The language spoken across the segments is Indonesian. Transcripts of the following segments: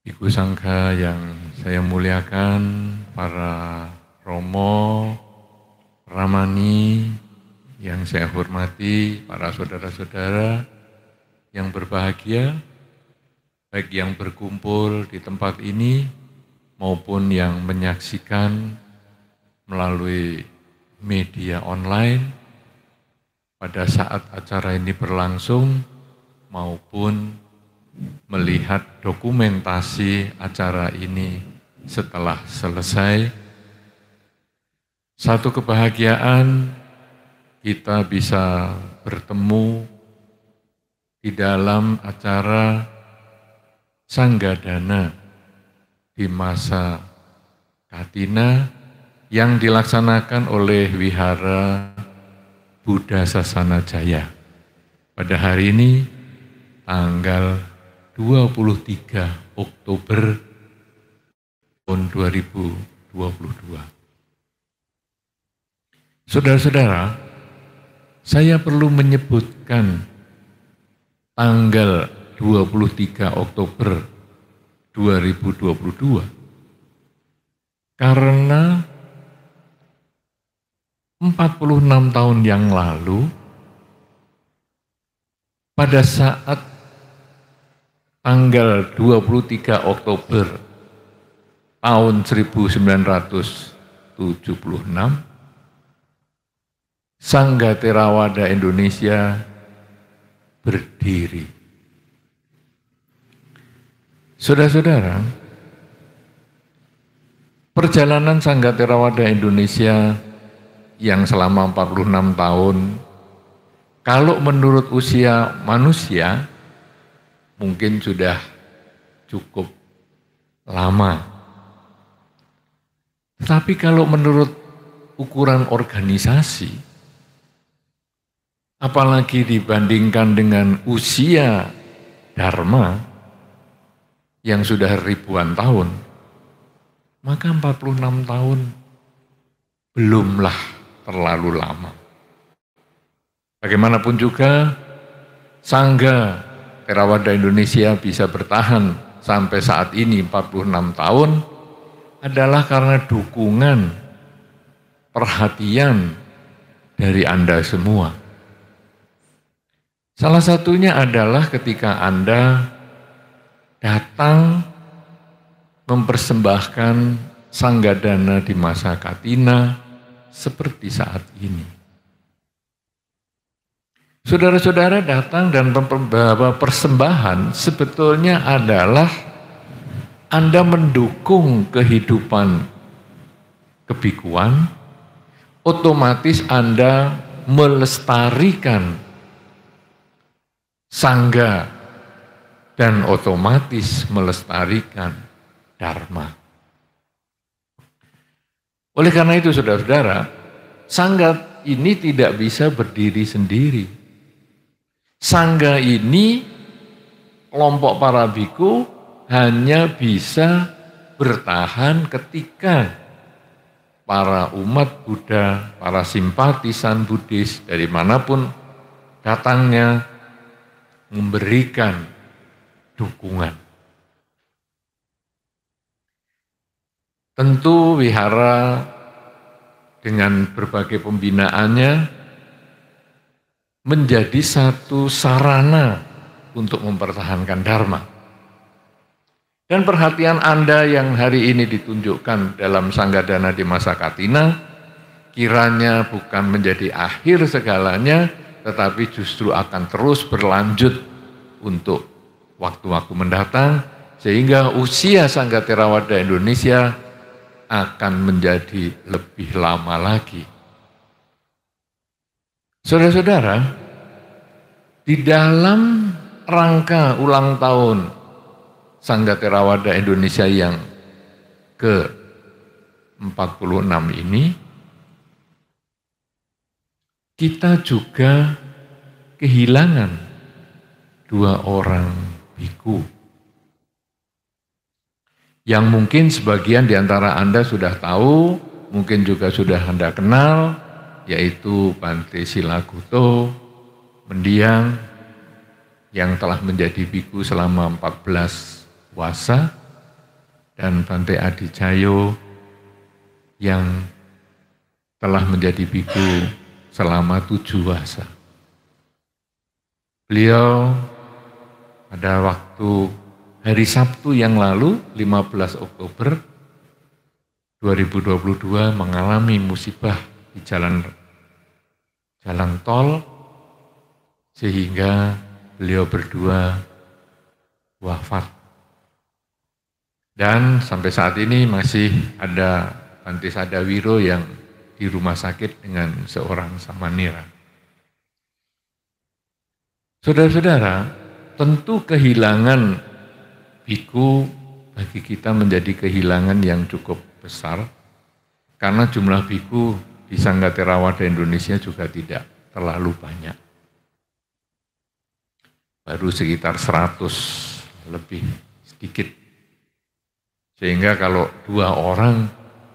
Ibu Sangga yang saya muliakan, para Romo, Ramani yang saya hormati, para saudara-saudara yang berbahagia, baik yang berkumpul di tempat ini maupun yang menyaksikan melalui media online pada saat acara ini berlangsung maupun melihat dokumentasi acara ini setelah selesai. Satu kebahagiaan kita bisa bertemu di dalam acara Sanggadana di masa Katina yang dilaksanakan oleh Wihara Buddha Sasana Jaya. Pada hari ini tanggal 23 Oktober tahun 2022. Saudara-saudara, saya perlu menyebutkan tanggal 23 Oktober 2022 karena 46 tahun yang lalu pada saat tanggal 23 Oktober tahun 1976, Sangga Theravada Indonesia berdiri. Saudara-saudara, perjalanan Sangga Theravada Indonesia yang selama 46 tahun, kalau menurut usia manusia, mungkin sudah cukup lama. Tapi kalau menurut ukuran organisasi, apalagi dibandingkan dengan usia Dharma yang sudah ribuan tahun, maka 46 tahun belumlah terlalu lama. Bagaimanapun juga, Sangga Theravada Indonesia bisa bertahan sampai saat ini 46 tahun adalah karena dukungan, perhatian dari Anda semua. Salah satunya adalah ketika Anda datang mempersembahkan Sanggadana di masa Katina seperti saat ini. Saudara-saudara datang dan membawa persembahan sebetulnya adalah Anda mendukung kehidupan kebikuan, otomatis Anda melestarikan Sangga dan otomatis melestarikan Dharma. Oleh karena itu saudara-saudara, Sangga ini tidak bisa berdiri sendiri. Sangga ini, kelompok para biku hanya bisa bertahan ketika para umat Buddha, para simpatisan Buddhis dari manapun datangnya memberikan dukungan. Tentu wihara dengan berbagai pembinaannya menjadi satu sarana untuk mempertahankan Dharma. Dan perhatian Anda yang hari ini ditunjukkan dalam Sanggadana di masa Katina, kiranya bukan menjadi akhir segalanya, tetapi justru akan terus berlanjut untuk waktu-waktu mendatang, sehingga usia Sangga Theravada Indonesia akan menjadi lebih lama lagi. Saudara-saudara, di dalam rangka ulang tahun Sangga Theravada Indonesia yang ke-46 ini, kita juga kehilangan 2 orang biku. Yang mungkin sebagian di antara Anda sudah tahu, mungkin juga sudah Anda kenal, yaitu Bante Silaguto Mendiang yang telah menjadi biku selama 14 puasa dan Bante Adijayo yang telah menjadi biku selama 7 wasa. Beliau pada waktu hari Sabtu yang lalu, 15 Oktober 2022 mengalami musibah di jalan tol sehingga beliau berdua wafat. Dan sampai saat ini masih ada Bante Sadawiro yang di rumah sakit dengan seorang samanera. Saudara-saudara, tentu kehilangan biku bagi kita menjadi kehilangan yang cukup besar karena jumlah biku di Sangga Theravada Indonesia juga tidak terlalu banyak. Baru sekitar 100 lebih sedikit. Sehingga kalau 2 orang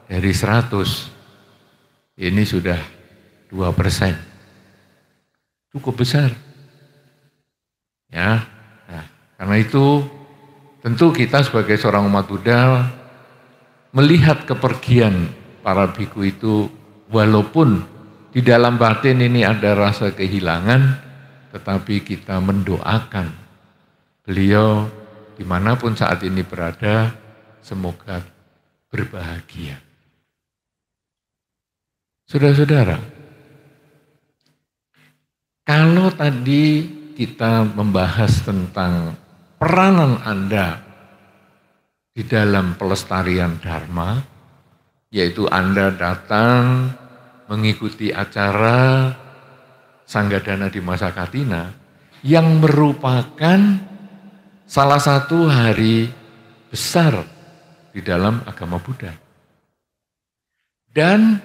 dari 100 ini sudah 2%. Cukup besar. Ya. Nah, karena itu tentu kita sebagai seorang umat Buddha melihat kepergian para biku itu, walaupun di dalam batin ini ada rasa kehilangan, tetapi kita mendoakan beliau dimanapun saat ini berada, semoga berbahagia. Saudara-saudara, kalau tadi kita membahas tentang peranan Anda di dalam pelestarian Dharma, yaitu Anda datang mengikuti acara Sanggadana di Masa Katina yang merupakan salah satu hari besar di dalam agama Buddha. Dan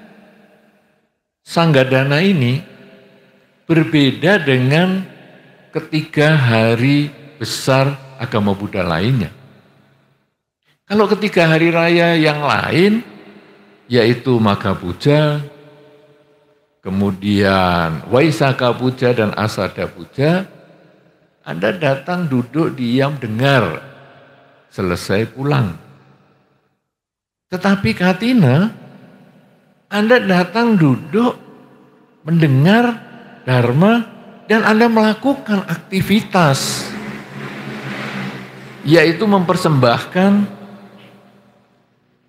Sanggadana ini berbeda dengan ketiga hari besar agama Buddha lainnya. Kalau ketiga hari raya yang lain, yaitu Magha Puja, kemudian Waisakha Puja dan Asada Puja, Anda datang duduk diam dengar, selesai pulang. Tetapi Katina, Anda datang duduk mendengar Dharma dan Anda melakukan aktivitas, yaitu mempersembahkan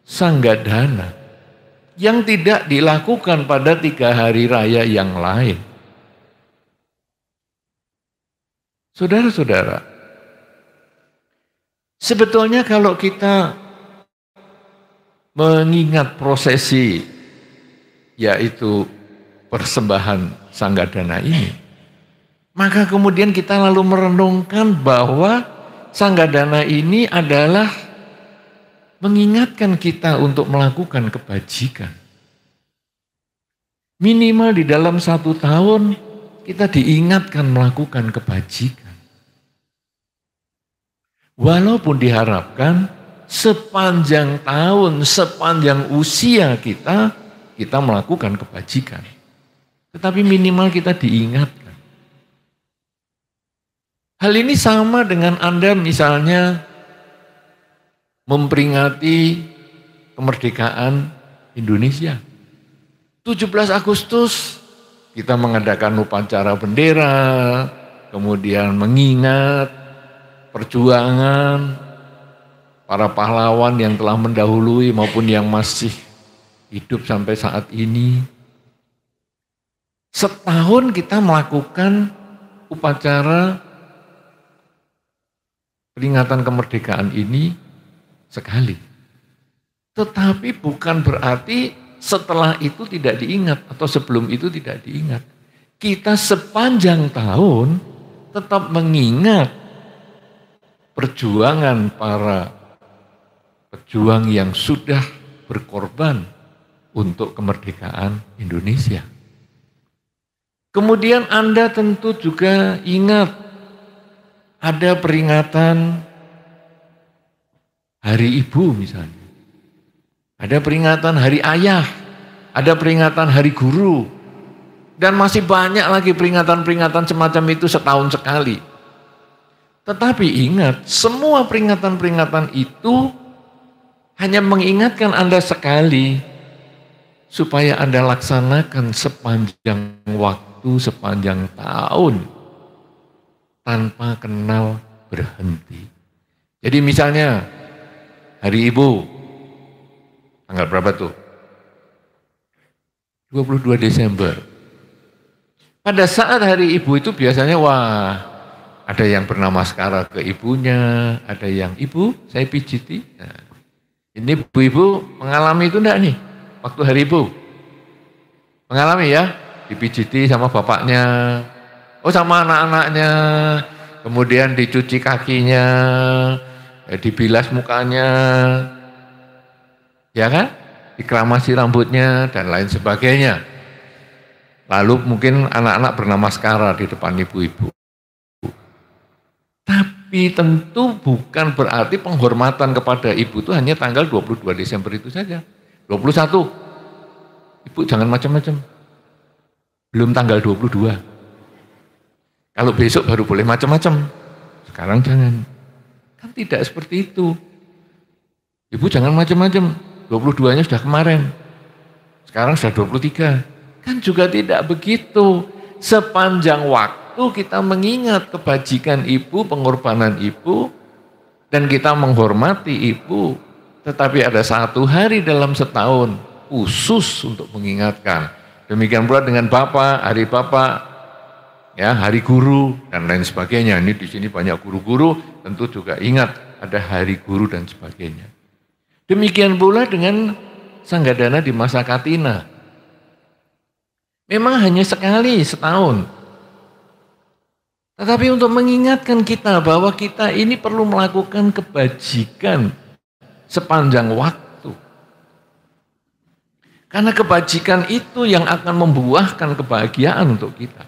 Sanggadana yang tidak dilakukan pada 3 hari raya yang lain. Saudara-saudara, sebetulnya kalau kita mengingat prosesi, yaitu persembahan Sanggadana ini, maka kemudian kita lalu merenungkan bahwa Sanggadana ini adalah mengingatkan kita untuk melakukan kebajikan. Minimal di dalam 1 tahun kita diingatkan melakukan kebajikan. Walaupun diharapkan sepanjang tahun, sepanjang usia kita melakukan kebajikan. Tetapi minimal kita diingatkan. Hal ini sama dengan Anda misalnya memperingati kemerdekaan Indonesia. 17 Agustus kita mengadakan upacara bendera, kemudian mengingat perjuangan para pahlawan yang telah mendahului maupun yang masih hidup sampai saat ini. Setahun kita melakukan upacara peringatan kemerdekaan ini sekali. Tetapi bukan berarti setelah itu tidak diingat atau sebelum itu tidak diingat. Kita sepanjang tahun tetap mengingat perjuangan para pejuang yang sudah berkorban untuk kemerdekaan Indonesia. Kemudian Anda tentu juga ingat ada peringatan Hari Ibu misalnya, ada peringatan Hari Ayah, ada peringatan Hari Guru, dan masih banyak lagi peringatan-peringatan semacam itu setahun sekali. Tetapi ingat, semua peringatan-peringatan itu hanya mengingatkan Anda sekali supaya Anda laksanakan sepanjang waktu, sepanjang tahun tanpa kenal berhenti. Jadi misalnya Hari Ibu, tanggal berapa tuh? 22 Desember. Pada saat Hari Ibu itu biasanya ada yang bernama maskara ke ibunya, ada yang ibu saya pijiti. Nah, ini ibu-ibu mengalami itu enggak nih waktu Hari Ibu? Mengalami ya, dipijiti sama bapaknya, sama anak-anaknya, kemudian dicuci kakinya, dibilas mukanya, ya kan? Dikeramasi rambutnya dan lain sebagainya. Lalu mungkin anak-anak bernama maskara di depan ibu-ibu. Tapi tentu bukan berarti penghormatan kepada ibu itu hanya tanggal 22 Desember itu saja. 21, ibu jangan macam-macam. Belum tanggal 22. Kalau besok baru boleh macam-macam. Sekarang jangan. Kan tidak seperti itu. Ibu jangan macam-macam. 22-nya sudah kemarin. Sekarang sudah 23. Kan juga tidak begitu. Sepanjang waktu kita mengingat kebajikan ibu, pengorbanan ibu, dan kita menghormati ibu. Tetapi ada satu hari dalam setahun khusus untuk mengingatkan. Demikian pula dengan bapak, hari bapak, ya, hari guru, dan lain sebagainya. Ini di sini banyak guru-guru, tentu juga ingat ada hari guru dan sebagainya. Demikian pula dengan Sanggadana di masa Katina. Memang hanya sekali setahun. Tetapi untuk mengingatkan kita bahwa kita ini perlu melakukan kebajikan sepanjang waktu. Karena kebajikan itu yang akan membuahkan kebahagiaan untuk kita.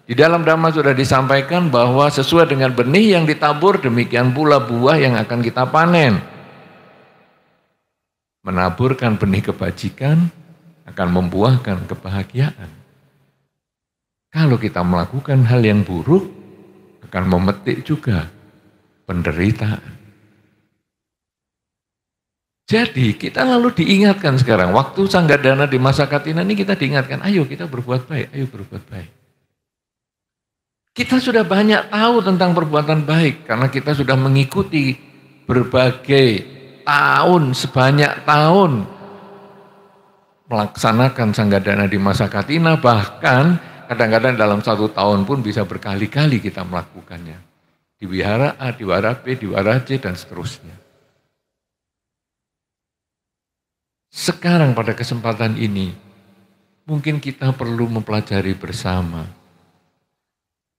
Di dalam Dhamma sudah disampaikan bahwa sesuai dengan benih yang ditabur, demikian pula buah yang akan kita panen. Menaburkan benih kebajikan akan membuahkan kebahagiaan. Kalau kita melakukan hal yang buruk, akan memetik juga penderitaan. Jadi kita lalu diingatkan sekarang, waktu Sanggadana di masa Katina ini kita diingatkan, ayo kita berbuat baik, ayo berbuat baik. Kita sudah banyak tahu tentang perbuatan baik, karena kita sudah mengikuti berbagai tahun, sebanyak tahun melaksanakan Sanggadana di masa Katina, bahkan kadang-kadang dalam satu tahun pun bisa berkali-kali kita melakukannya. Di wihara A, di wihara B, di wihara C, dan seterusnya. Sekarang pada kesempatan ini, mungkin kita perlu mempelajari bersama.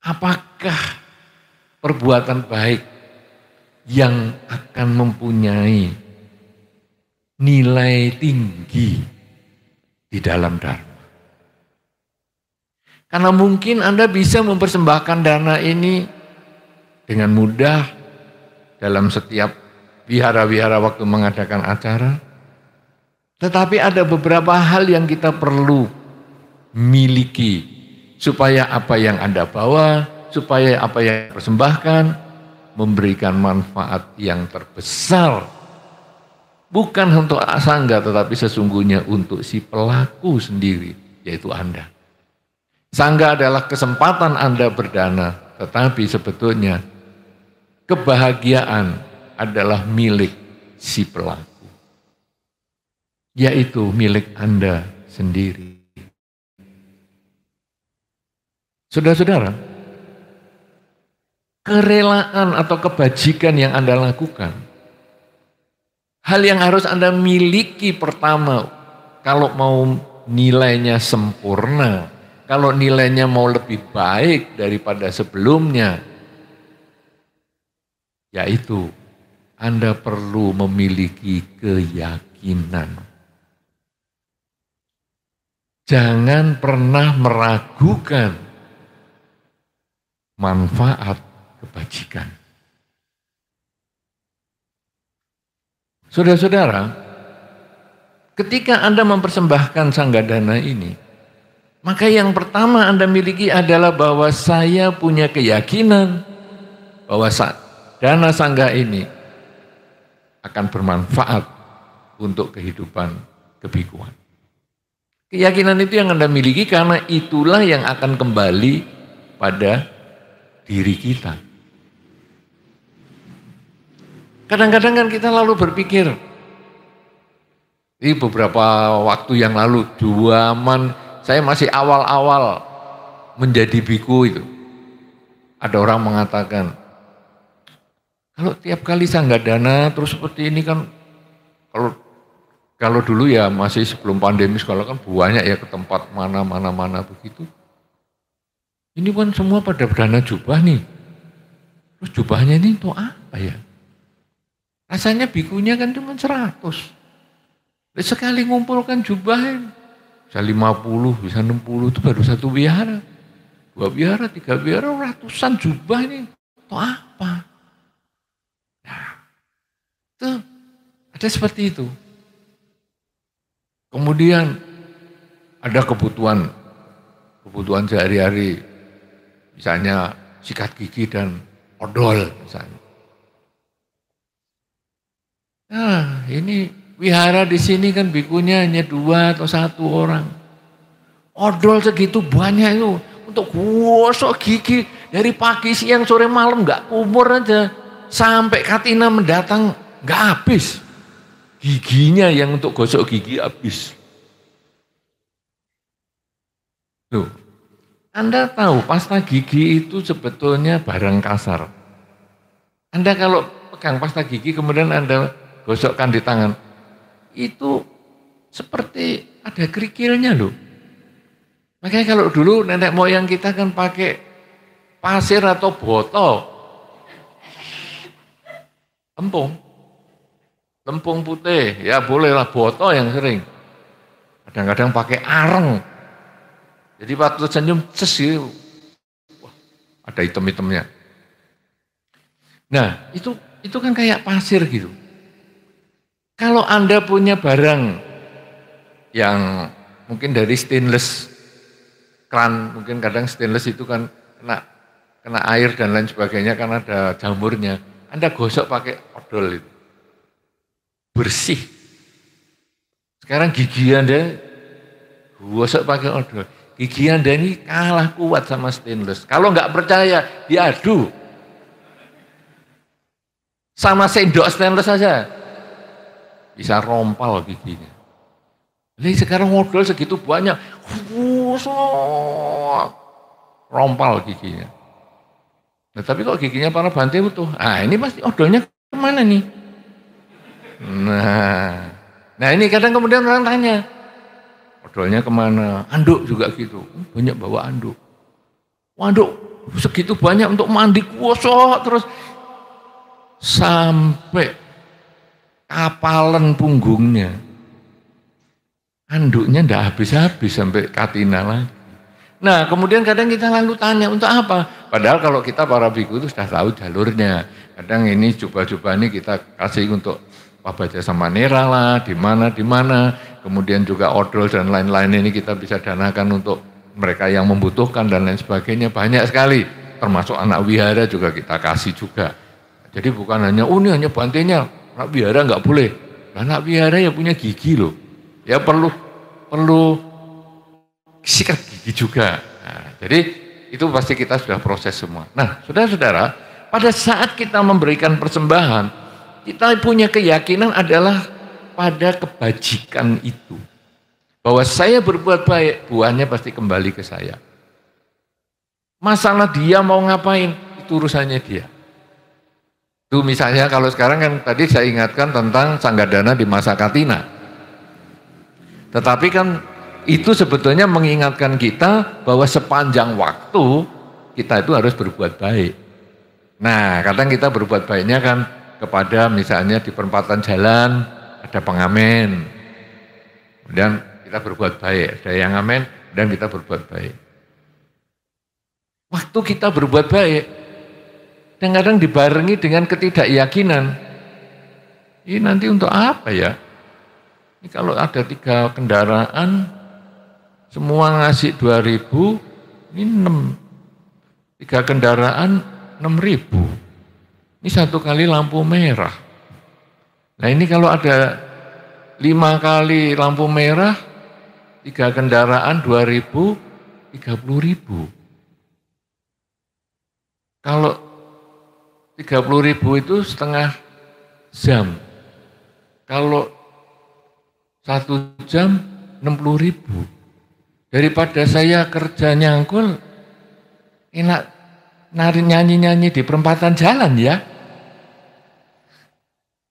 Apakah perbuatan baik yang akan mempunyai nilai tinggi di dalam Dharma. Karena mungkin Anda bisa mempersembahkan dana ini dengan mudah dalam setiap wihara-wihara waktu mengadakan acara. Tetapi ada beberapa hal yang kita perlu miliki supaya apa yang Anda bawa, supaya apa yang persembahkan memberikan manfaat yang terbesar. Bukan untuk sangga, tetapi sesungguhnya untuk si pelaku sendiri, yaitu Anda. Sangga adalah kesempatan Anda berdana, tetapi sebetulnya kebahagiaan adalah milik si pelaku, yaitu milik Anda sendiri. Saudara-saudara, kerelaan atau kebajikan yang Anda lakukan, hal yang harus Anda miliki pertama, kalau mau nilainya sempurna, kalau nilainya mau lebih baik daripada sebelumnya, yaitu Anda perlu memiliki keyakinan. Jangan pernah meragukan manfaat kebajikan. Saudara-saudara, ketika Anda mempersembahkan Sanggadana ini, maka yang pertama Anda miliki adalah bahwa saya punya keyakinan bahwa dana sangga ini akan bermanfaat untuk kehidupan kebikuan. Keyakinan itu yang Anda miliki karena itulah yang akan kembali pada diri kita. Kadang-kadang kan kita lalu berpikir, ini beberapa waktu yang lalu, zaman saya masih awal-awal menjadi biku itu. Ada orang mengatakan, kalau tiap kali sanggadana terus seperti ini kan, kalau dulu ya masih sebelum pandemi sekolah kan banyak ya ke tempat mana begitu. Ini kan semua pada dana jubah nih. Terus jubahnya ini untuk apa ya? Rasanya bikunya kan cuma 100. Sekali ngumpulkan jubah bisa 50, bisa 60 itu baru satu wihara. 2 wihara, 3 wihara, ratusan jubah ini untuk apa? Nah, itu ada seperti itu. Kemudian ada kebutuhan sehari-hari, misalnya sikat gigi dan odol misalnya. Nah, ini wihara di sini kan bikunya hanya 2 atau 1 orang. Odol segitu banyak itu untuk gosok gigi dari pagi, siang, sore, malam nggak kumur aja sampai Katina mendatang nggak habis. Giginya yang untuk gosok gigi habis. Tuh, Anda tahu pasta gigi itu sebetulnya barang kasar. Anda kalau pegang pasta gigi kemudian Anda gosokkan di tangan, itu seperti ada kerikilnya loh. Makanya kalau dulu nenek moyang kita kan pakai pasir atau botol, lempung putih, ya bolehlah botol yang sering. Kadang-kadang pakai areng. Jadi waktu senyum, wah, ada item-itemnya. Nah, itu kan kayak pasir gitu. Kalau Anda punya barang yang mungkin dari stainless, keran, mungkin kadang stainless itu kan kena air dan lain sebagainya kan ada jamurnya. Anda gosok pakai odol itu. Bersih. Sekarang gigi Anda gosok pakai odol. Gigi Anda ini kalah kuat sama stainless. Kalau nggak percaya, diadu. Sama sendok stainless saja. Bisa rompal giginya. Jadi sekarang odol segitu banyak. Gosok. Rompal giginya. Nah, tapi kok giginya para Bante utuh. Ah, ini pasti odolnya kemana nih? Nah ini kadang kemudian orang tanya, odolnya kemana? Anduk juga gitu, banyak bawa anduk. Anduk segitu banyak untuk mandi gosok terus sampai kapalan punggungnya. Anduknya ndak habis-habis sampai Katina lagi. Nah kemudian kadang kita lalu tanya untuk apa? Padahal kalau kita para biku itu sudah tahu jalurnya. Kadang ini jubah-jubah ini kita kasih untuk Pak Baja sama Nera lah, di mana. Kemudian juga odol dan lain-lain ini kita bisa danakan untuk mereka yang membutuhkan dan lain sebagainya. Banyak sekali, termasuk anak wihara juga kita kasih juga. Jadi bukan hanya, ini hanya bantenya, anak wihara nggak boleh. Anak wihara ya punya gigi loh. Ya perlu sikat gigi juga. Nah, jadi itu pasti kita sudah proses semua. Nah, saudara-saudara, pada saat kita memberikan persembahan, kita punya keyakinan adalah pada kebajikan itu. Bahwa saya berbuat baik, buahnya pasti kembali ke saya. Masalah dia mau ngapain, itu urusannya dia. Itu misalnya kalau sekarang kan tadi saya ingatkan tentang sanggadana di masa Katina. Tetapi kan itu sebetulnya mengingatkan kita bahwa sepanjang waktu kita itu harus berbuat baik. Nah, kadang kita berbuat baiknya kan kepada misalnya di perempatan jalan ada pengamen. Kemudian kita berbuat baik, ada yang ngamen dan kita berbuat baik. Waktu kita berbuat baik, kadang-kadang dibarengi dengan ketidakyakinan. Ini nanti untuk apa ya? Ini kalau ada 3 kendaraan, semua ngasih 2.000, ini 3 kendaraan 6.000. Ini 1 kali lampu merah. Nah ini kalau ada 5 kali lampu merah, 3 kendaraan 2.000, 30.000. Kalau 30.000 itu setengah jam. Kalau 1 jam 60.000. Daripada saya kerja nyangkul, enak nyanyi-nyanyi di perempatan jalan ya.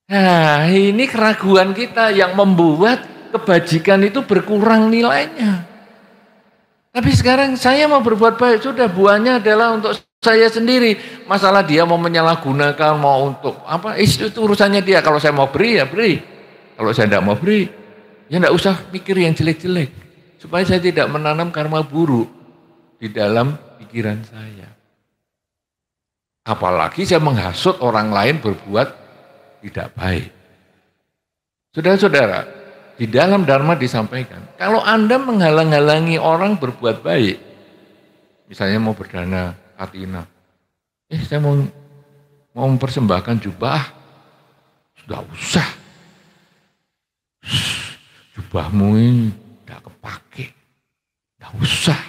Nah, ini keraguan kita yang membuat kebajikan itu berkurang nilainya. Tapi sekarang saya mau berbuat baik, sudah buahnya adalah untuk saya sendiri. Masalah dia mau menyalahgunakan, mau untuk apa, itu urusannya dia. Kalau saya mau beri, ya beri. Kalau saya tidak mau beri, ya tidak usah mikir yang jelek-jelek. Supaya saya tidak menanam karma buruk di dalam pikiran saya. Apalagi saya menghasut orang lain berbuat tidak baik. Saudara-saudara, di dalam Dharma disampaikan, kalau Anda menghalang-halangi orang berbuat baik, misalnya mau berdana katina, saya mau mempersembahkan jubah, sudah usah, jubahmu ini tidak kepake, tidak usah.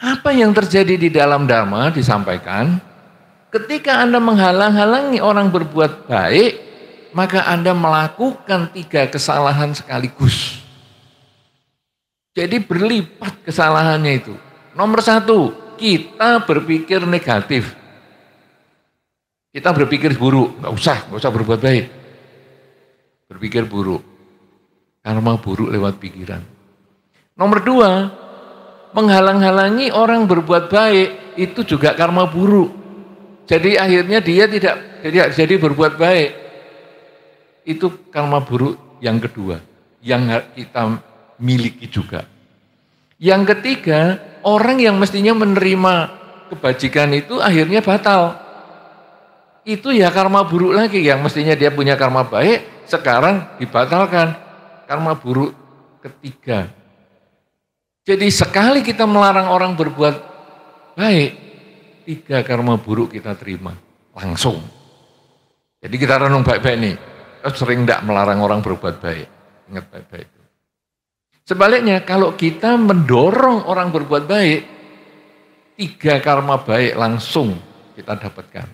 Apa yang terjadi di dalam Dharma disampaikan? Ketika Anda menghalang-halangi orang berbuat baik, maka Anda melakukan 3 kesalahan sekaligus. Jadi berlipat kesalahannya itu. Nomor 1, kita berpikir negatif. Kita berpikir buruk, nggak usah berbuat baik. Berpikir buruk. Karma buruk lewat pikiran. Nomor 2, menghalang-halangi orang berbuat baik, itu juga karma buruk. Jadi akhirnya dia tidak jadi berbuat baik. Itu karma buruk yang kedua, yang kita miliki juga. Yang ketiga, orang yang mestinya menerima kebajikan itu akhirnya batal. Itu ya karma buruk lagi, yang mestinya dia punya karma baik, sekarang dibatalkan. Karma buruk ketiga. Jadi sekali kita melarang orang berbuat baik, 3 karma buruk kita terima langsung. Jadi kita renung baik-baik nih, sering tidak melarang orang berbuat baik, ingat baik-baik. Sebaliknya kalau kita mendorong orang berbuat baik, 3 karma baik langsung kita dapatkan.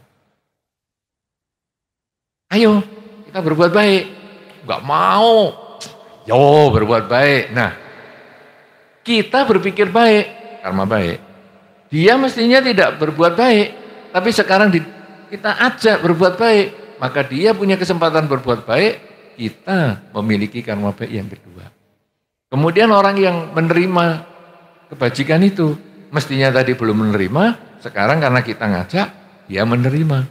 Ayo kita berbuat baik, nggak mau, yo berbuat baik. Nah, kita berpikir baik, karma baik. Dia mestinya tidak berbuat baik, tapi sekarang kita ajak berbuat baik, maka dia punya kesempatan berbuat baik, kita memiliki karma baik yang kedua. Kemudian orang yang menerima kebajikan itu, mestinya tadi belum menerima, sekarang karena kita ngajak, dia menerima.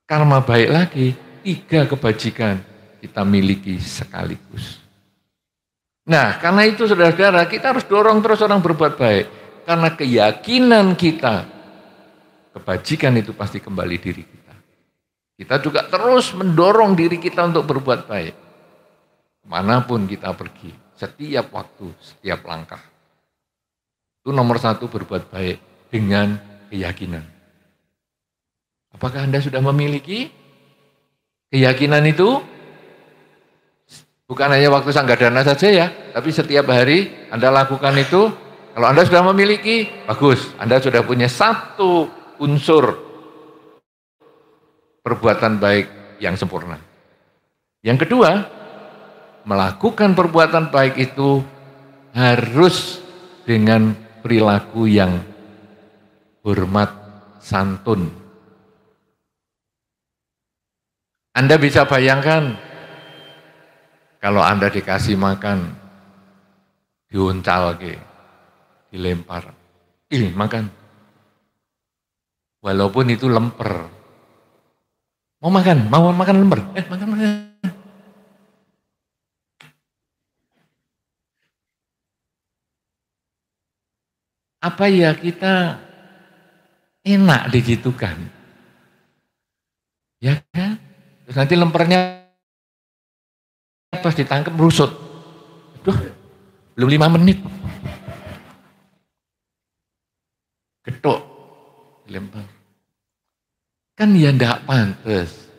Karma baik lagi, 3 kebajikan kita miliki sekaligus. Nah, karena itu saudara-saudara, kita harus dorong terus orang berbuat baik. Karena keyakinan kita, kebajikan itu pasti kembali diri kita. Kita juga terus mendorong diri kita untuk berbuat baik. Kemanapun kita pergi, setiap waktu, setiap langkah. Itu nomor 1, berbuat baik dengan keyakinan. Apakah Anda sudah memiliki keyakinan itu? Bukan hanya waktu Sanggadana saja ya, tapi setiap hari Anda lakukan itu. Kalau Anda sudah memiliki, bagus. Anda sudah punya 1 unsur perbuatan baik yang sempurna. Yang kedua, melakukan perbuatan baik itu harus dengan perilaku yang hormat, santun. Anda bisa bayangkan, kalau Anda dikasih makan, diuncal ke, dilempar, makan. Walaupun itu lemper. Mau makan lemper. Makan. Apa ya kita enak digitukan? Ya kan? Terus nanti lempernya pas ditangkap merusut. Aduh, belum 5 menit. Getuk, dilempar. Kan ya enggak pantas.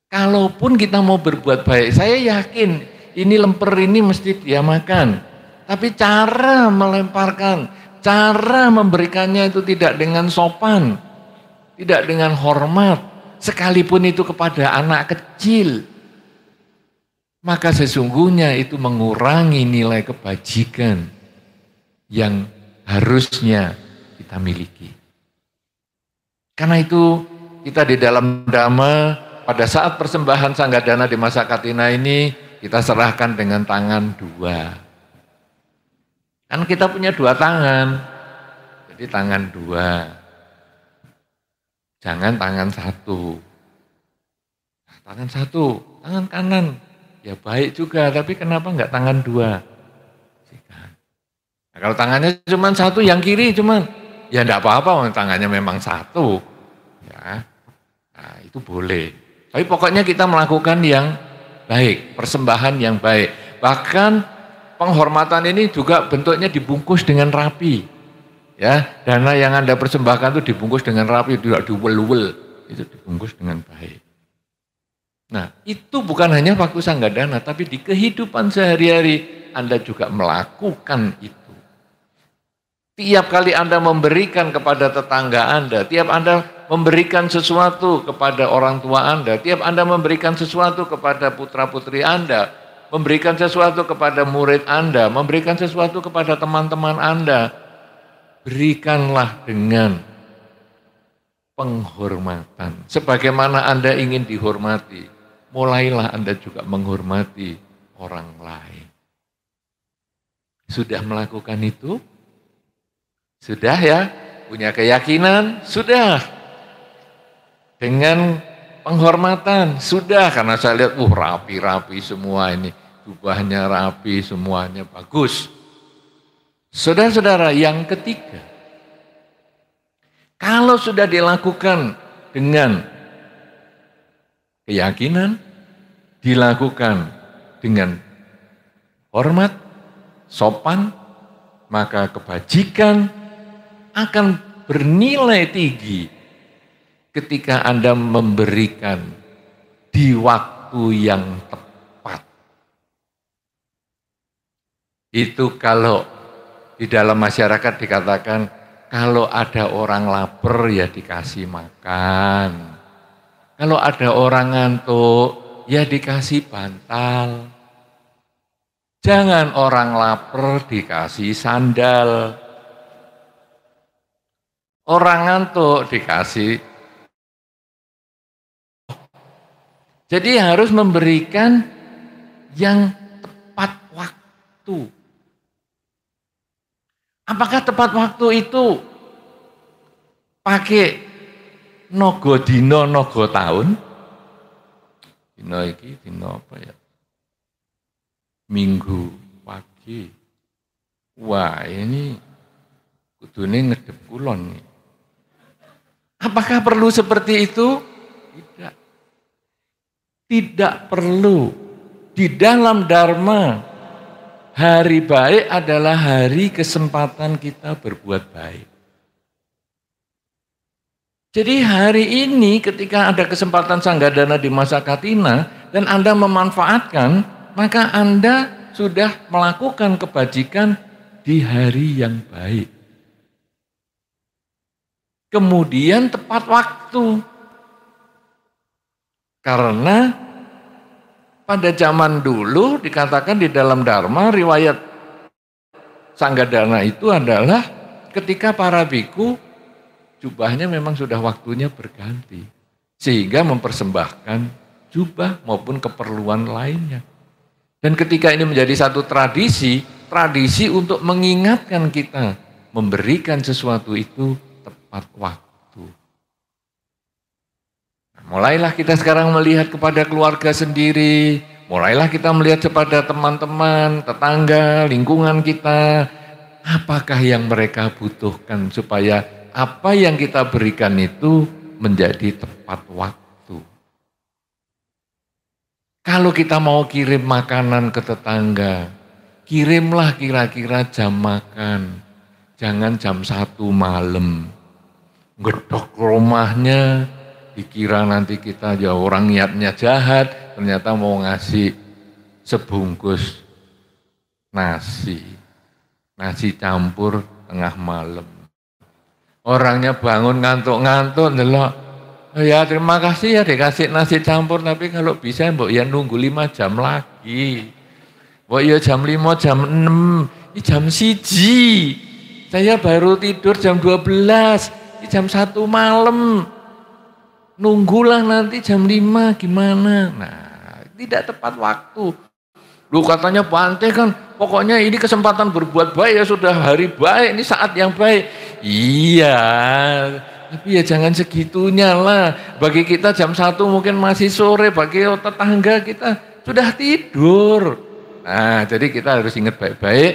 Kalaupun kita mau berbuat baik, saya yakin ini lemper ini mesti dia makan. Tapi cara melemparkan, cara memberikannya itu tidak dengan sopan, tidak dengan hormat, sekalipun itu kepada anak kecil. Maka sesungguhnya itu mengurangi nilai kebajikan yang harusnya kita miliki. Karena itu kita di dalam Dhamma pada saat persembahan Sanggadana di masa Katina ini kita serahkan dengan tangan dua. Kan kita punya dua tangan, jadi tangan dua. Jangan tangan satu. Tangan satu, tangan kanan. Ya baik juga, tapi kenapa enggak tangan dua? Nah, kalau tangannya cuma satu, yang kiri cuma, ya enggak apa-apa, tangannya memang satu. Ya, nah, itu boleh. Tapi pokoknya kita melakukan yang baik, persembahan yang baik. Bahkan penghormatan ini juga bentuknya dibungkus dengan rapi. Ya, dana yang Anda persembahkan itu dibungkus dengan rapi, tidak diwel-wel. Itu dibungkus dengan baik. Nah, itu bukan hanya waktu Sanggadana, tapi di kehidupan sehari-hari Anda juga melakukan itu. Tiap kali Anda memberikan kepada tetangga Anda, tiap Anda memberikan sesuatu kepada orang tua Anda, tiap Anda memberikan sesuatu kepada putra-putri Anda, memberikan sesuatu kepada murid Anda, memberikan sesuatu kepada teman-teman Anda, berikanlah dengan penghormatan. Sebagaimana Anda ingin dihormati, mulailah Anda juga menghormati orang lain. Sudah melakukan itu? Sudah ya? Punya keyakinan? Sudah. Dengan penghormatan? Sudah. Karena saya lihat, rapi-rapi semua ini. Jubahnya rapi, semuanya bagus. Saudara-saudara, yang ketiga. Kalau sudah dilakukan dengan keyakinan, dilakukan dengan hormat, sopan, maka kebajikan akan bernilai tinggi ketika Anda memberikan di waktu yang tepat. Itu kalau di dalam masyarakat dikatakan, kalau ada orang lapar ya dikasih makan. Kalau ada orang ngantuk ya dikasih bantal. Jangan orang lapar dikasih sandal. Orang ngantuk dikasih. Jadi harus memberikan yang tepat waktu. Apakah tepat waktu itu pakai nogo dino, nogo tahun? Dino iki, dino apa ya? Minggu pagi. Wah, ini kudune ngedep kulon nih. Apakah perlu seperti itu? Tidak. Tidak perlu. Di dalam Dharma, hari baik adalah hari kesempatan kita berbuat baik. Jadi hari ini ketika ada kesempatan Sanggadana di masa Katina dan Anda memanfaatkan, maka Anda sudah melakukan kebajikan di hari yang baik. Kemudian tepat waktu. Karena pada zaman dulu dikatakan di dalam Dharma, riwayat Sanggadana itu adalah ketika para biku jubahnya memang sudah waktunya berganti. Sehingga mempersembahkan jubah maupun keperluan lainnya. Dan ketika ini menjadi satu tradisi, tradisi untuk mengingatkan kita memberikan sesuatu itu tepat waktu. Nah, mulailah kita sekarang melihat kepada keluarga sendiri, mulailah kita melihat kepada teman-teman, tetangga, lingkungan kita, apakah yang mereka butuhkan supaya apa yang kita berikan itu menjadi tepat waktu. Kalau kita mau kirim makanan ke tetangga, kirimlah kira-kira jam makan, jangan jam 1 malam. Gedok rumahnya, Dikira nanti kita ya orang niatnya jahat, ternyata mau ngasih sebungkus nasi campur tengah malam. Orangnya bangun ngantuk-ngantuk, ndelok. Oh ya terima kasih ya dikasih nasi campur, tapi kalau bisa mbok ya nunggu 5 jam lagi. Mbok ya jam 5, jam 6, ini jam 1. Saya baru tidur jam 12, ini jam 1 malam. Nunggulah nanti jam 5 gimana? Nah, tidak tepat waktu. Lu katanya Bante kan, pokoknya ini kesempatan berbuat baik ya sudah hari baik, ini saat yang baik. Iya, tapi ya jangan segitunya lah. Bagi kita jam 1 mungkin masih sore, bagi tetangga kita sudah tidur. Nah, jadi kita harus ingat baik-baik,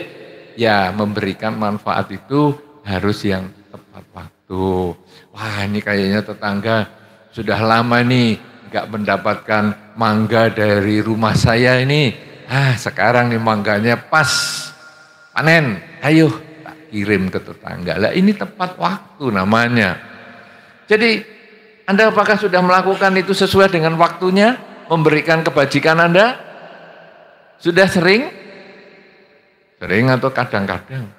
ya memberikan manfaat itu harus yang tepat waktu. Wah ini kayaknya tetangga sudah lama nih nggak mendapatkan mangga dari rumah saya ini. Sekarang nih mangganya pas panen, ayo tak kirim ke tetangga. Lah ini tepat waktu namanya. Jadi Anda apakah sudah melakukan itu sesuai dengan waktunya? Memberikan kebajikan Anda? Sudah sering? Sering atau kadang-kadang?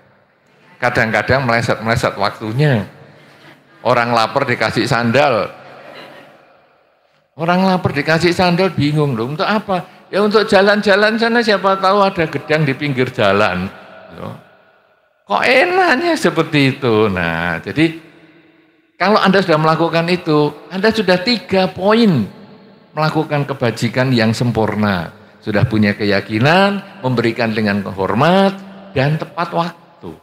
Kadang-kadang meleset-meleset waktunya. Orang lapar dikasih sandal. Orang lapar dikasih sandal bingung dong, untuk apa? Ya untuk jalan-jalan sana siapa tahu ada gedang di pinggir jalan. Kok enaknya seperti itu? Nah jadi kalau Anda sudah melakukan itu, Anda sudah 3 poin melakukan kebajikan yang sempurna. Sudah punya keyakinan, memberikan dengan hormat dan tepat waktu.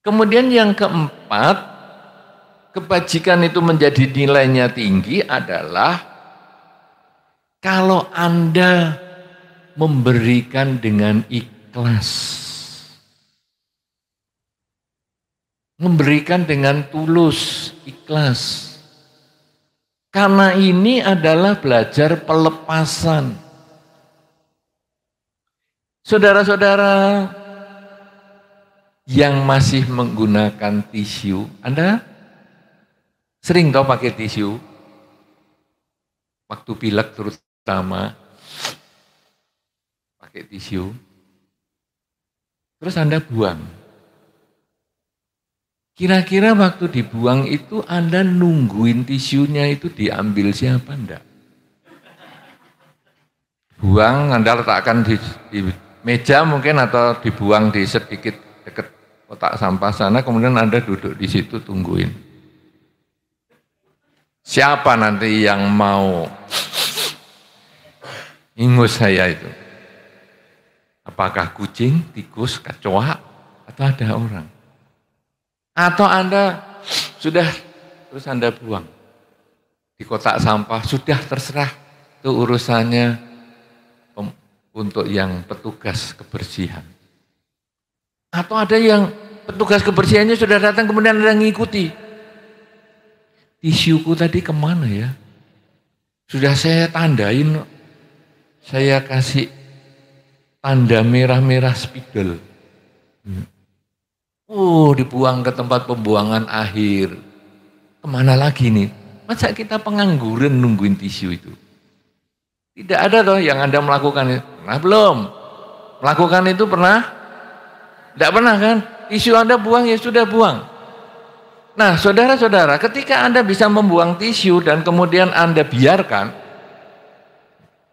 Kemudian yang keempat, kebajikan itu menjadi nilainya tinggi adalah kalau Anda memberikan dengan ikhlas. Memberikan dengan tulus, ikhlas. Karena ini adalah belajar pelepasan. Saudara-saudara yang masih menggunakan tisu, Anda sering tau pakai tisu? Waktu pilek terutama, pakai tisu. Terus Anda buang. Kira-kira waktu dibuang itu Anda nungguin tisunya itu diambil siapa enggak? Buang, Anda letakkan di meja mungkin atau dibuang di sedikit dekat kotak sampah sana, kemudian Anda duduk di situ tungguin. Siapa nanti yang mau ingus saya itu? Apakah kucing, tikus, kecoa, atau ada orang? Atau Anda sudah terus Anda buang di kotak sampah, sudah terserah itu urusannya untuk yang petugas kebersihan. Atau ada yang petugas kebersihannya sudah datang kemudian Anda ngikuti. Tisuku tadi kemana ya? Sudah saya tandain, saya kasih tanda merah-merah spidol. Dibuang ke tempat pembuangan akhir. Kemana lagi nih? Masa kita pengangguran nungguin tisu itu? Tidak ada toh yang Anda melakukan itu. Pernah belum? Melakukan itu pernah? Tidak pernah kan? Tisu Anda buang ya sudah buang. Nah saudara-saudara, ketika Anda bisa membuang tisu dan kemudian Anda biarkan,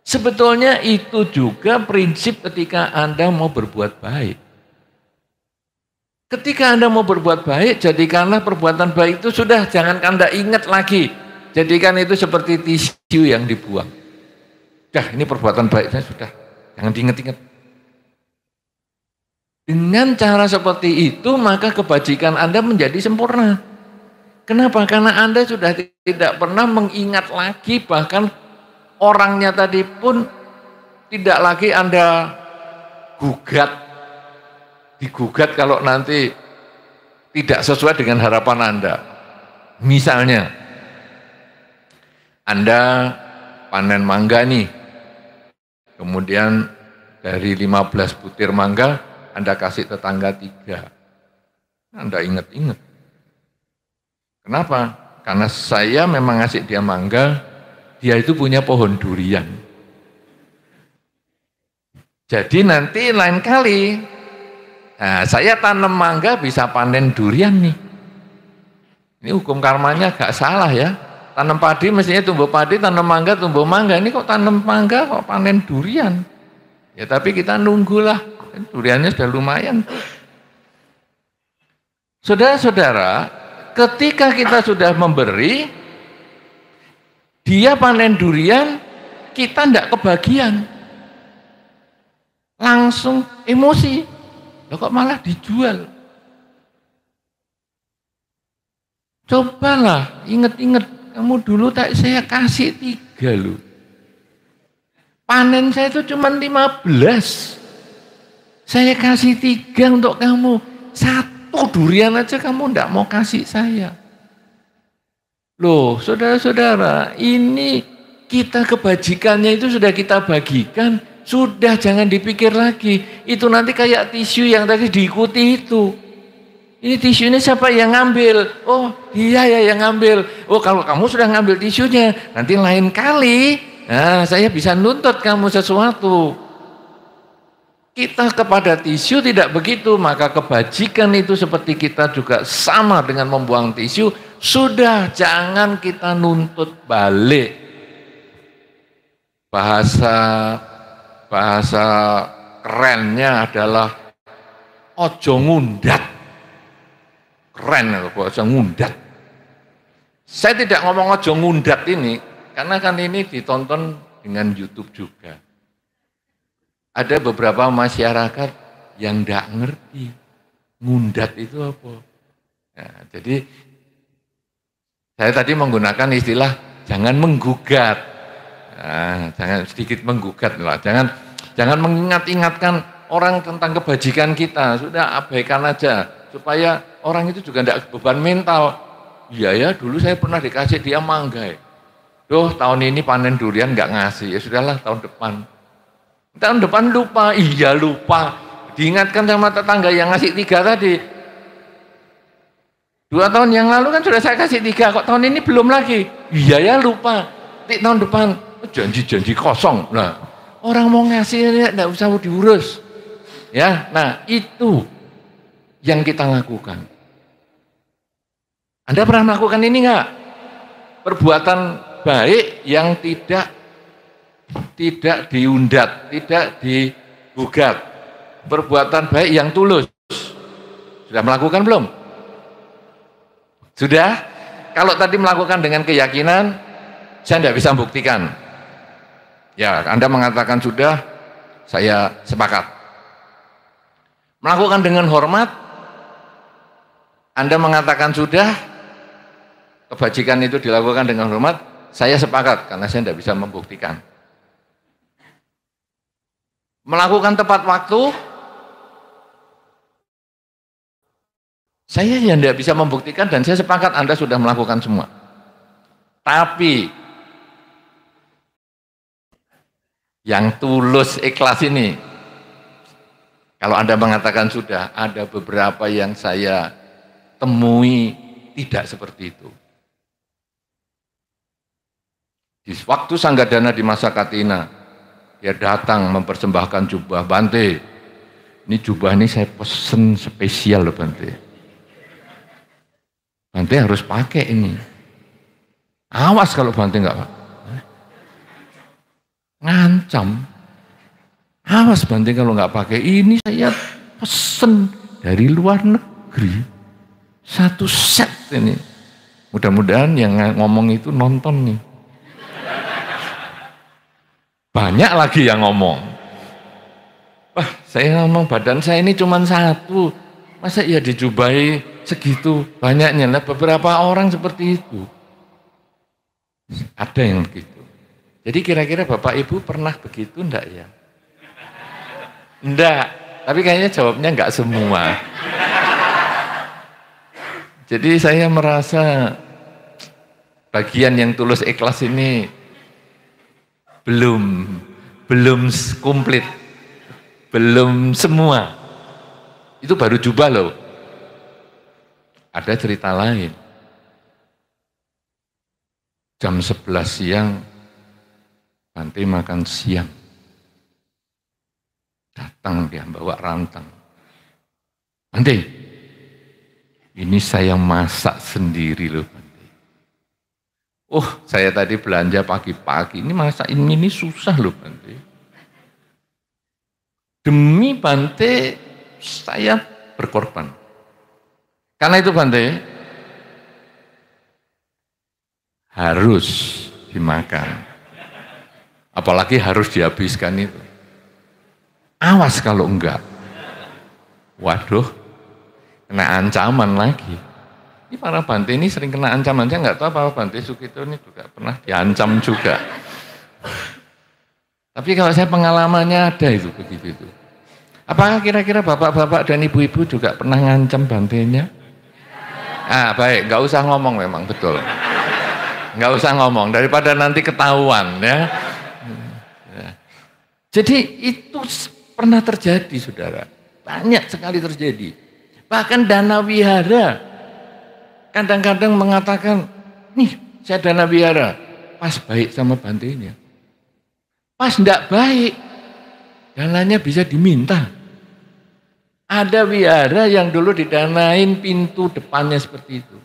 sebetulnya itu juga prinsip ketika Anda mau berbuat baik. Ketika Anda mau berbuat baik, jadikanlah perbuatan baik itu sudah, jangan Anda ingat lagi. Jadikan itu seperti tisu yang dibuang. Ini perbuatan baik saya sudah, jangan diingat-ingat. Dengan cara seperti itu, maka kebajikan Anda menjadi sempurna. Kenapa? Karena Anda sudah tidak pernah mengingat lagi, bahkan orangnya tadi pun tidak lagi Anda digugat kalau nanti tidak sesuai dengan harapan Anda. Misalnya, Anda panen mangga nih, kemudian dari 15 butir mangga, Anda kasih tetangga 3. Anda ingat-ingat. Kenapa? karena saya memang ngasih dia mangga, dia itu punya pohon durian. Jadi nanti lain kali, nah, saya tanam mangga bisa panen durian nih. Ini hukum karmanya gak salah ya. Tanam padi mestinya tumbuh padi, tanam mangga tumbuh mangga. Ini kok tanam mangga kok panen durian. Ya tapi kita nunggulah, duriannya sudah lumayan. Saudara-saudara, ketika kita sudah memberi, dia panen durian, kita tidak kebagian. Langsung emosi. Loh kok malah dijual? Cobalah, inget-inget. Kamu dulu saya kasih 3 loh. Panen saya itu cuma 15. Saya kasih 3 untuk kamu. 1 durian aja kamu tidak mau kasih saya. Loh, saudara-saudara, ini kita kebajikannya itu sudah kita bagikan, sudah jangan dipikir lagi. Itu nanti kayak tisu yang tadi diikuti itu. Ini tisu ini siapa yang ngambil? Oh, dia ya yang ngambil. Oh, kalau kamu sudah ngambil tisunya, nanti lain kali, nah, saya bisa nuntut kamu sesuatu. Kita kepada tisu tidak begitu, maka kebajikan itu seperti kita juga sama dengan membuang tisu. Sudah, jangan kita nuntut balik. Bahasa kerennya adalah ojo ngundat. Keren bahasa ngundat. Saya tidak ngomong ojo ngundat ini, karena kan ini ditonton dengan YouTube juga. Ada beberapa masyarakat yang tidak ngerti ngundat itu apa. Nah, jadi saya tadi menggunakan istilah jangan menggugat. Nah, jangan sedikit menggugat lah. Jangan mengingat-ingatkan orang tentang kebajikan kita. Sudah abaikan aja supaya orang itu juga tidak beban mental. Iya ya, dulu saya pernah dikasih dia mangga. Duh, tahun ini panen durian nggak ngasih. Ya sudahlah, tahun depan. Tahun depan lupa. Iya lupa. Diingatkan sama tetangga yang ngasih 3 tadi. 2 tahun yang lalu kan sudah saya kasih 3, kok tahun ini belum lagi. Iya ya lupa. Tahun depan janji-janji kosong. Nah, orang mau ngasih tidak usah diurus. Ya, nah itu yang kita lakukan. Anda pernah melakukan ini enggak? Perbuatan baik yang tidak diundat, tidak digugat. Perbuatan baik yang tulus. Sudah melakukan belum? Sudah? Kalau tadi melakukan dengan keyakinan, saya tidak bisa membuktikan. Ya, Anda mengatakan sudah, saya sepakat. Melakukan dengan hormat, Anda mengatakan sudah, kebajikan itu dilakukan dengan hormat, saya sepakat, karena saya tidak bisa membuktikan. Melakukan tepat waktu, saya yang tidak bisa membuktikan dan saya sepakat Anda sudah melakukan semua. Tapi yang tulus ikhlas ini, kalau Anda mengatakan sudah, ada beberapa yang saya temui tidak seperti itu. Di waktu Sanggadana di masa Katina, dia datang mempersembahkan jubah. Bante, ini jubah ini saya pesen spesial loh Bante. Bante harus pakai ini. Awas kalau Bante enggak Pak. Ngancam. Awas Bante kalau enggak pakai ini, saya pesen dari luar negeri. 1 set ini. Mudah-mudahan yang ngomong itu nonton nih. Banyak lagi yang ngomong. Wah, saya ngomong badan saya ini cuma 1. Masa iya dijubahi segitu banyaknya? Nah, beberapa orang seperti itu. Ada yang begitu. Jadi kira-kira Bapak Ibu pernah begitu enggak ya? Enggak, tapi kayaknya jawabnya enggak semua. Jadi saya merasa bagian yang tulus ikhlas ini belum komplit, belum semua. Itu baru jubah loh. Ada cerita lain. Jam 11 siang, Bante makan siang. Datang dia bawa rantang. Bante, ini saya masak sendiri loh Bante. Oh, saya tadi belanja pagi-pagi, ini masak ini susah loh Bante. Demi Bante, saya berkorban. Karena itu Bante, harus dimakan. Apalagi harus dihabiskan itu. Awas kalau enggak. Waduh, kena ancaman lagi. Ini para Bante ini sering kena ancaman. Saya enggak tahu apa Bante Sukito ini juga pernah diancam juga. Tapi kalau saya pengalamannya ada itu begitu itu. Apakah kira-kira bapak-bapak dan ibu-ibu juga pernah ngancam Bantenya? Baik, enggak usah ngomong memang betul. Enggak usah ngomong daripada nanti ketahuan ya. Jadi itu pernah terjadi saudara, banyak sekali terjadi. Bahkan dana wihara kadang-kadang mengatakan, nih saya dana wihara, pas baik sama Bantenya. Pas enggak baik, dananya bisa diminta. Ada wihara yang dulu didanain pintu depannya seperti itu.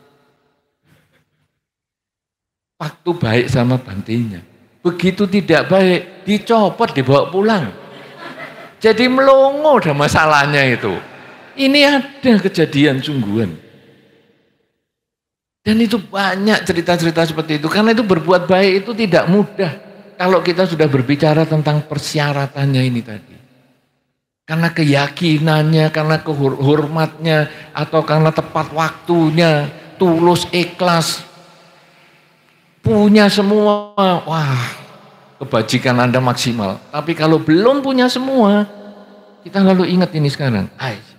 Waktu baik sama Bantenya. Begitu tidak baik, dicopot, dibawa pulang. Jadi melongo ada masalahnya itu. Ini ada kejadian sungguhan. Dan itu banyak cerita-cerita seperti itu. Karena itu berbuat baik itu tidak mudah. Kalau kita sudah berbicara tentang persyaratannya ini tadi. Karena keyakinannya, karena kehormatnya, atau karena tepat waktunya, tulus, ikhlas. Punya semua, wah kebajikan Anda maksimal. Tapi kalau belum punya semua, kita lalu ingat ini sekarang.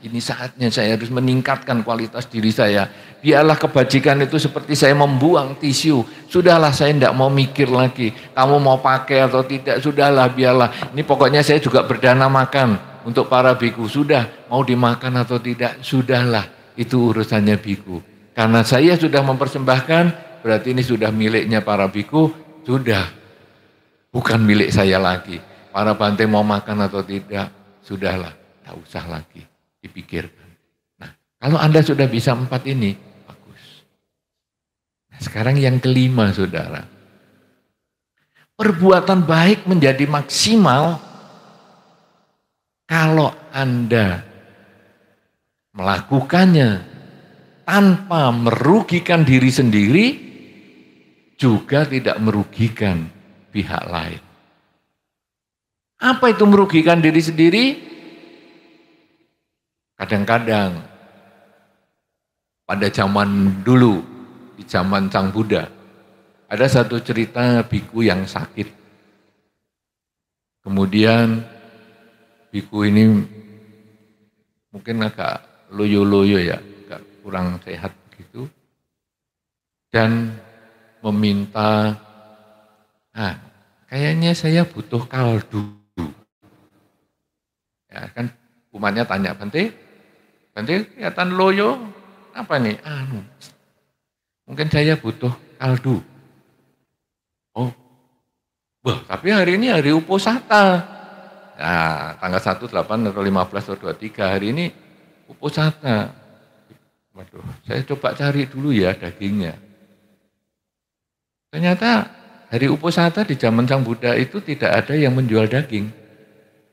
Ini saatnya saya harus meningkatkan kualitas diri saya. Biarlah kebajikan itu seperti saya membuang tisu. Sudahlah saya tidak mau mikir lagi. Kamu mau pakai atau tidak, sudahlah biarlah. Ini pokoknya saya juga berdana makan untuk para biku. Sudah, mau dimakan atau tidak, sudahlah. Itu urusannya biku. Karena saya sudah mempersembahkan, berarti ini sudah miliknya para biku, sudah. Bukan milik saya lagi. Para Bante mau makan atau tidak, sudahlah. Tak usah lagi dipikirkan. Nah, kalau Anda sudah bisa 4 ini, bagus. Nah, sekarang yang kelima, saudara. Perbuatan baik menjadi maksimal kalau Anda melakukannya tanpa merugikan diri sendiri, juga tidak merugikan pihak lain. Apa itu merugikan diri sendiri? Kadang-kadang pada zaman dulu, di zaman Sang Buddha, ada satu cerita biku yang sakit. Kemudian biku ini mungkin agak loyo-loyo ya, agak kurang sehat begitu. Dan meminta, kayaknya saya butuh kaldu. Ya kan, umatnya tanya, Bante kelihatan loyo, apa nih? Mungkin saya butuh kaldu. Oh, tapi hari ini hari Uposatha. Nah, tanggal 1, 8, atau 15, atau 23, hari ini Uposatha. Waduh, saya coba cari dulu ya dagingnya. Ternyata hari Uposatha di zaman Sang Buddha itu tidak ada yang menjual daging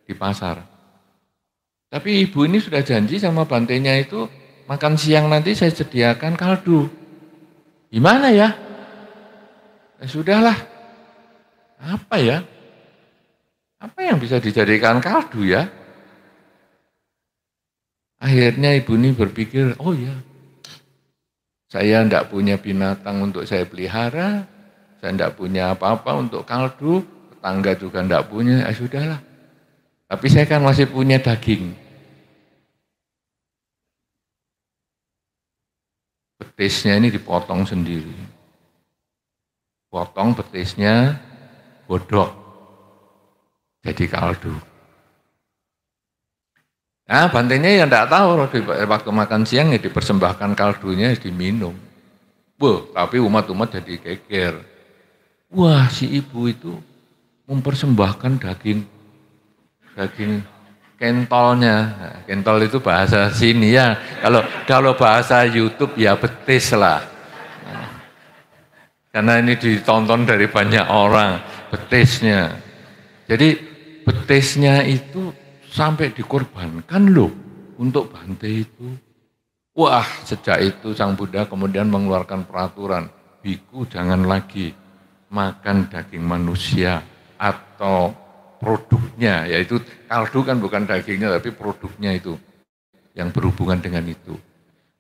di pasar. Tapi ibu ini sudah janji sama Bantenya itu, makan siang nanti saya sediakan kaldu. Gimana ya? Sudahlah. Apa ya? Apa yang bisa dijadikan kaldu ya? Akhirnya ibu ini berpikir, oh ya, saya tidak punya binatang untuk saya pelihara, saya tidak punya apa-apa untuk kaldu, tetangga juga tidak punya, sudahlah. Tapi saya kan masih punya daging. Betisnya ini dipotong sendiri. Potong betisnya, godok. Jadi kaldu. Nah, Bantenya yang tidak tahu, waktu makan siang ya dipersembahkan kaldunya diminum. Tapi umat-umat jadi geger. Wah, si ibu itu mempersembahkan daging kentolnya. Nah, kentol itu bahasa sini ya. Kalau bahasa YouTube ya betis lah. Karena ini ditonton dari banyak orang, betisnya. Jadi betisnya itu sampai dikorbankan loh untuk bante itu. Wah, sejak itu Sang Buddha kemudian mengeluarkan peraturan, biku jangan lagi makan daging manusia atau produknya, yaitu kaldu kan bukan dagingnya tapi produknya itu yang berhubungan dengan itu.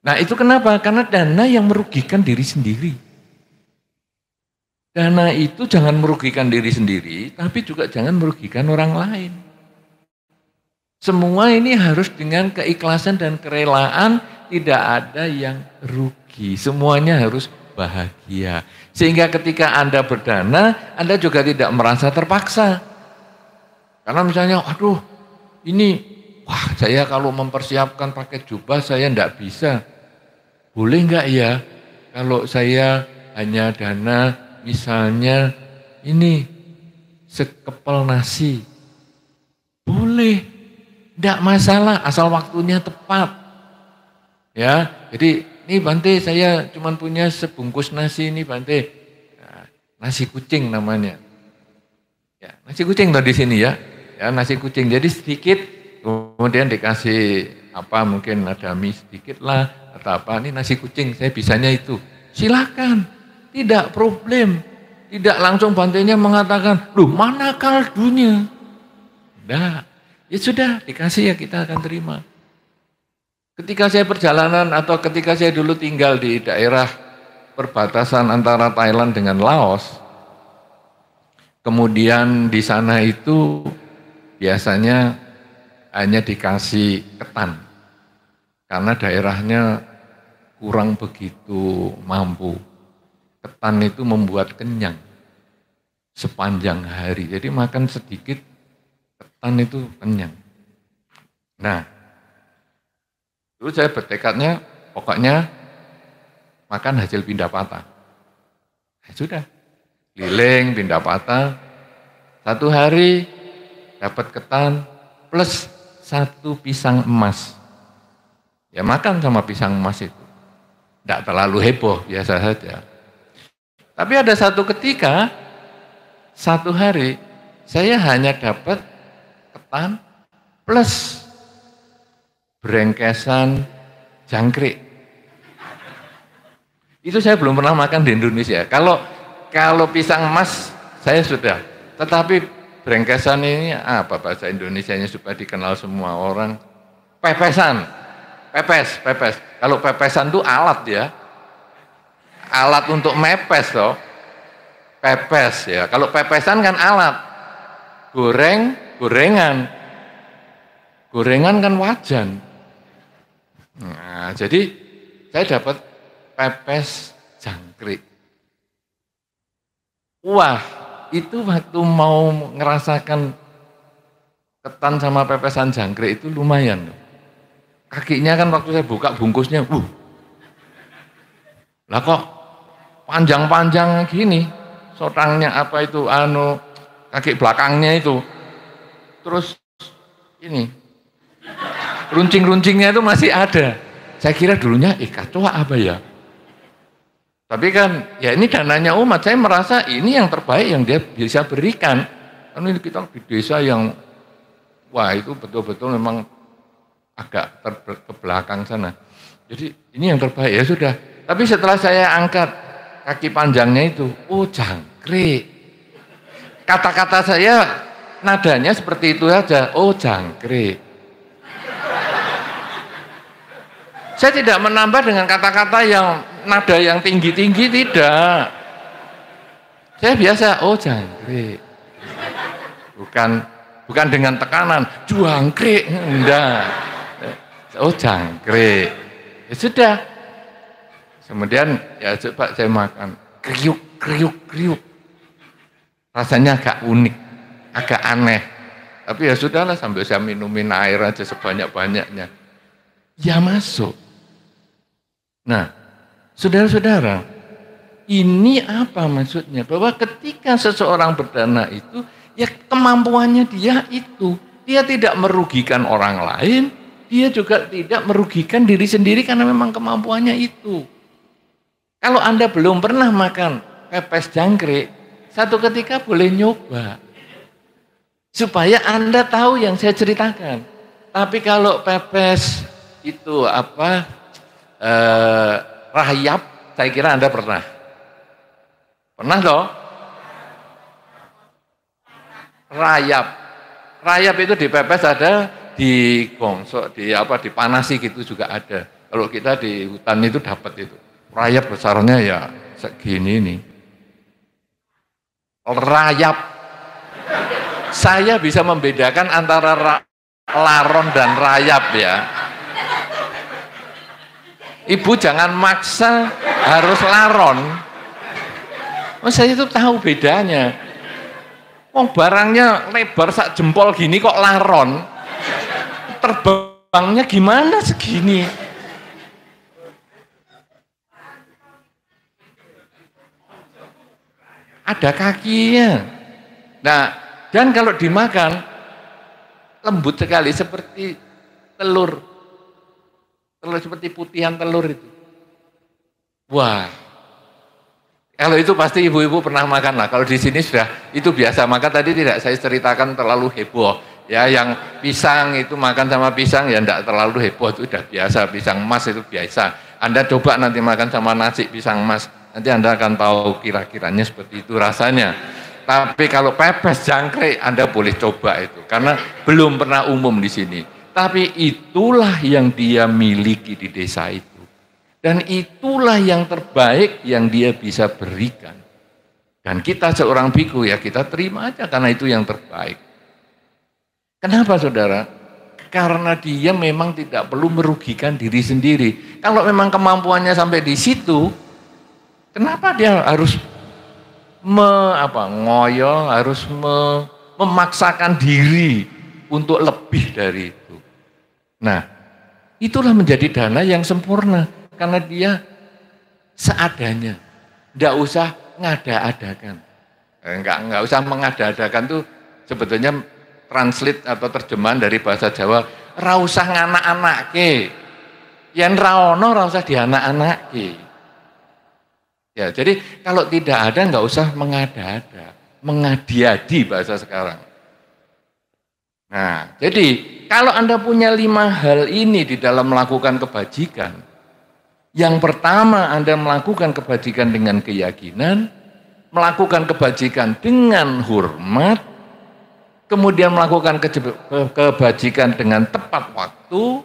Nah itu kenapa? Karena dana yang merugikan diri sendiri. Dana itu jangan merugikan diri sendiri, tapi juga jangan merugikan orang lain. Semua ini harus dengan keikhlasan dan kerelaan, tidak ada yang rugi. Semuanya harus bahagia. Sehingga ketika Anda berdana, Anda juga tidak merasa terpaksa. Karena misalnya, aduh ini, wah saya kalau mempersiapkan pakai jubah saya enggak bisa. Boleh enggak ya kalau saya hanya dana misalnya ini sekepel nasi. Boleh, enggak masalah asal waktunya tepat. Ya, jadi ini Bante saya cuma punya sebungkus nasi ini Bante. Nah, nasi kucing namanya. Ya, nasi kucing tuh di sini ya. Ya, nasi kucing. Jadi sedikit kemudian dikasih apa mungkin ada mie sedikit lah atau apa. Ini nasi kucing, saya bisanya itu. Silakan. Tidak problem. Tidak langsung Bantenya mengatakan, "Loh, mana kaldunya?" Enggak. Ya sudah, dikasih ya kita akan terima. Ketika saya perjalanan atau ketika saya dulu tinggal di daerah perbatasan antara Thailand dengan Laos, kemudian di sana itu biasanya hanya dikasih ketan, karena daerahnya kurang begitu mampu. Ketan itu membuat kenyang sepanjang hari, jadi makan sedikit, ketan itu kenyang. Nah, dulu saya bertekadnya, pokoknya makan hasil pindapata. Nah, sudah, keliling pindapata, satu hari dapat ketan plus 1 pisang emas. Ya makan sama pisang emas itu. Tidak terlalu heboh, biasa saja. Tapi ada satu ketika, satu hari, saya hanya dapat ketan plus brengkesan jangkrik. Itu saya belum pernah makan di Indonesia. Kalau pisang emas saya sudah, tetapi brengkesan ini apa bahasa Indonesianya supaya dikenal semua orang? Pepesan, pepes. Kalau pepesan itu alat ya, alat untuk mepes toh. Pepes ya. Kalau pepesan kan alat, gorengan kan wajan. Nah, jadi saya dapat pepes jangkrik. Wah, itu waktu mau ngerasakan ketan sama pepesan jangkrik itu lumayan. Kakinya kan waktu saya buka bungkusnya, lah kok panjang-panjang gini, sotangnya apa itu, kaki belakangnya itu, terus ini, runcing-runcingnya itu masih ada. Saya kira dulunya, kacau apa ya? Tapi kan, ya ini dananya umat, saya merasa ini yang terbaik yang dia bisa berikan. Kan ini kita di desa yang, wah itu betul-betul memang agak ke belakang sana. Jadi ini yang terbaik, ya sudah. Tapi setelah saya angkat kaki panjangnya itu, jangkrik. Kata-kata saya nadanya seperti itu aja, jangkrik. Saya tidak menambah dengan kata-kata yang nada yang tinggi-tinggi, tidak. Saya biasa, jangkrik. Bukan dengan tekanan, jangkrik, enggak. Jangkrik. Ya sudah. Kemudian ya coba saya makan, kriuk. Rasanya agak unik, agak aneh. Tapi ya sudahlah, sambil saya minumin air aja sebanyak-banyaknya. Ya masuk. Nah, saudara-saudara, Ini apa maksudnya? Bahwa ketika seseorang berdana itu, ya kemampuannya dia itu. Dia tidak merugikan orang lain, dia juga tidak merugikan diri sendiri karena memang kemampuannya itu. Kalau Anda belum pernah makan pepes jangkrik, satu ketika boleh nyoba. Supaya Anda tahu yang saya ceritakan. Tapi kalau pepes itu rayap, saya kira Anda pernah. Pernah toh? Rayap itu dipepes ada, digongsok, dipanasi gitu juga ada. Kalau kita di hutan itu dapat itu. Rayap besarnya ya segini nih. Rayap. Saya bisa membedakan antara laron dan rayap ya. Ibu jangan maksa harus laron. Saya itu tahu bedanya. Barangnya lebar sak jempol gini kok laron. Terbangnya gimana segini? Ada kakinya. Nah, dan kalau dimakan lembut sekali seperti telur. Telur seperti putihan telur itu. Wah. Kalau itu pasti ibu-ibu pernah makan lah. Kalau di sini sudah itu biasa. Maka tadi tidak saya ceritakan terlalu heboh. Ya, yang pisang itu makan sama pisang ya tidak terlalu heboh, itu sudah biasa. Pisang emas itu biasa. Anda coba nanti makan sama nasi pisang emas, nanti Anda akan tahu kira-kiranya seperti itu rasanya. Tapi kalau pepes jangkrik Anda boleh coba itu, karena belum pernah umum di sini. Tapi itulah yang dia miliki di desa itu. Dan itulah yang terbaik yang dia bisa berikan. Dan kita seorang biku ya kita terima aja karena itu yang terbaik. Kenapa saudara? Karena dia memang tidak perlu merugikan diri sendiri. Kalau memang kemampuannya sampai di situ, kenapa dia harus memaksakan diri untuk lebih dari itu? Nah, itulah menjadi dana yang sempurna. Karena dia seadanya, tidak usah ngada-adakan. Enggak usah mengada-adakan tuh sebetulnya translate atau terjemahan dari bahasa Jawa. Ra usah nganak-anake, yen ra ono ra usah dianak-anake. Ya, jadi kalau tidak ada enggak usah mengada-ada, mengadi-adi bahasa sekarang. Nah, jadi kalau Anda punya 5 hal ini di dalam melakukan kebajikan. Yang pertama, Anda melakukan kebajikan dengan keyakinan, melakukan kebajikan dengan hormat, kemudian melakukan kebajikan dengan tepat waktu,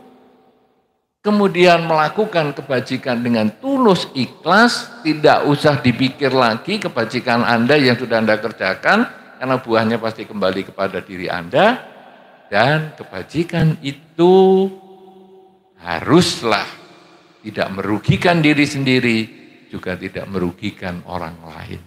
kemudian melakukan kebajikan dengan tulus ikhlas, tidak usah dipikir lagi kebajikan Anda yang sudah Anda kerjakan, karena buahnya pasti kembali kepada diri Anda, dan kebajikan itu haruslah tidak merugikan diri sendiri, juga tidak merugikan orang lain.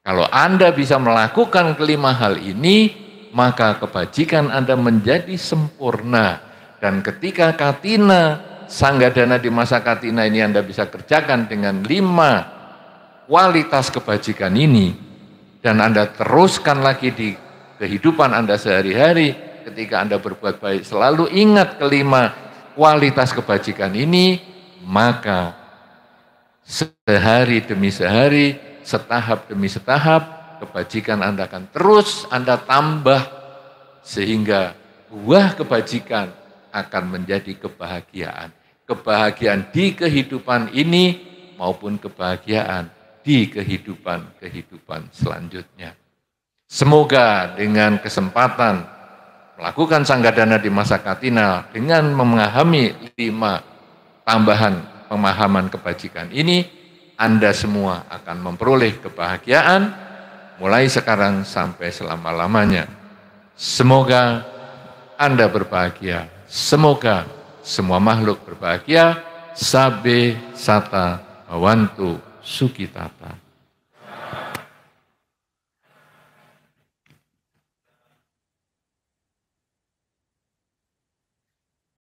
Kalau Anda bisa melakukan kelima hal ini, maka kebajikan Anda menjadi sempurna. Dan ketika Katina, Sanggadana di masa Katina ini Anda bisa kerjakan dengan 5 kualitas kebajikan ini, dan Anda teruskan lagi di kehidupan Anda sehari-hari, ketika Anda berbuat baik, selalu ingat kelima kualitas kebajikan ini, maka sehari demi sehari, setahap demi setahap, kebajikan Anda akan terus Anda tambah, sehingga buah kebajikan akan menjadi kebahagiaan. Kebahagiaan di kehidupan ini maupun kebahagiaan di kehidupan selanjutnya. Semoga dengan kesempatan melakukan Sanggadana di masa Katina dengan memahami 5 tambahan pemahaman kebajikan ini, Anda semua akan memperoleh kebahagiaan mulai sekarang sampai selama-lamanya. Semoga Anda berbahagia, semoga semua makhluk berbahagia. Sabe Sata Bhavantu Sukhitata.